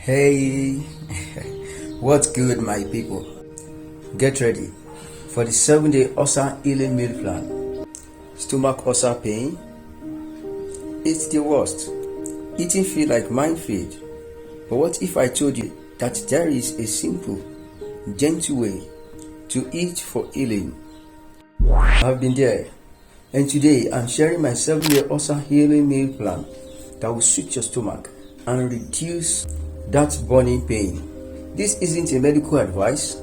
Hey, what's good, my people? Get ready for the 7-day ulcer healing meal plan. Stomach ulcer pain? It's the worst. Eating feel like minefield. But what if I told you that there is a simple, gentle way to eat for healing? I've been there, and today I'm sharing my 7-day ulcer healing meal plan that will suit your stomach and reduce that burning pain. This isn't a medical advice,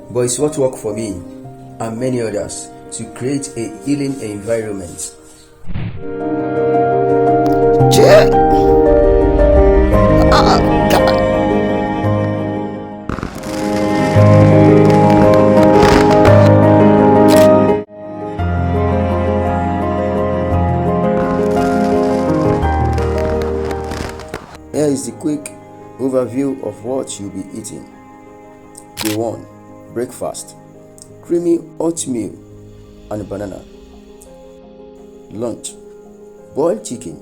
but it's what worked for me and many others to create a healing environment. Here is the quick overview of what you'll be eating. Day 1. Breakfast: creamy oatmeal and banana. Lunch: boiled chicken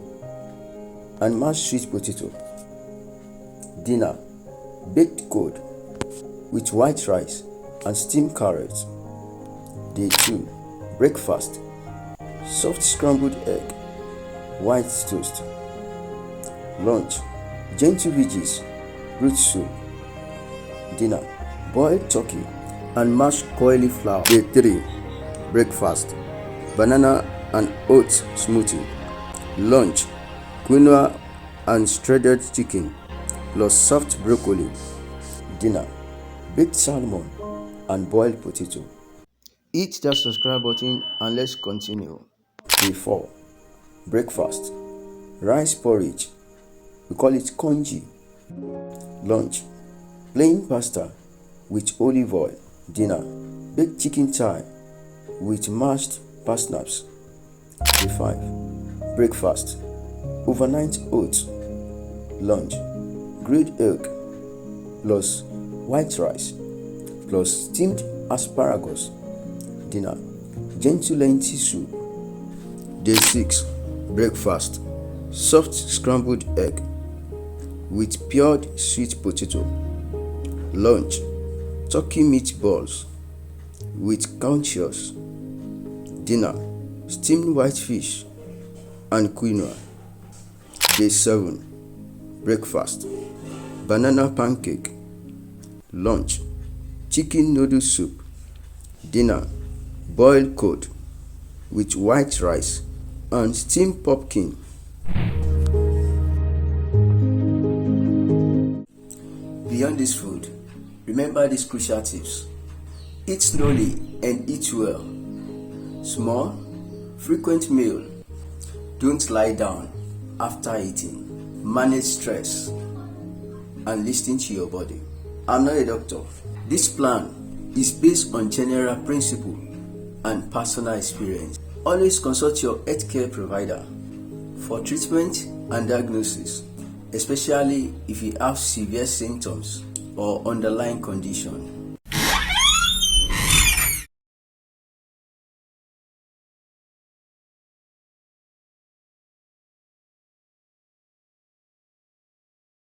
and mashed sweet potato. Dinner: baked gourd with white rice and steamed carrots. Day 2. Breakfast: soft scrambled egg, white toast. Lunch: gentle veggies, root soup. Dinner: boiled turkey and mashed cauliflower. Day 3. Breakfast: banana and oats smoothie. Lunch: quinoa and shredded chicken plus soft broccoli. Dinner: baked salmon and boiled potato. Hit that subscribe button and let's continue. Day 4. Breakfast: rice porridge, we call it congee. Lunch: plain pasta with olive oil. Dinner: baked chicken thigh with mashed parsnips. Day 5. Breakfast: overnight oats. Lunch: grilled egg plus white rice plus steamed asparagus. Dinner: gentle lentil soup. Day 6. Breakfast: soft scrambled egg with pured sweet potato. Lunch: turkey meatballs with conscious. Dinner: steamed white fish and quinoa. Day 7. Breakfast: banana pancake. Lunch: chicken noodle soup. Dinner: boiled cod with white rice and steamed pumpkin. Beyond this food, remember these crucial tips. Eat slowly and eat well. Small, frequent meal. Don't lie down after eating. Manage stress and listen to your body. I'm not a doctor. This plan is based on general principle and personal experience. Always consult your healthcare provider for treatment and diagnosis, especially if you have severe symptoms or underlying condition.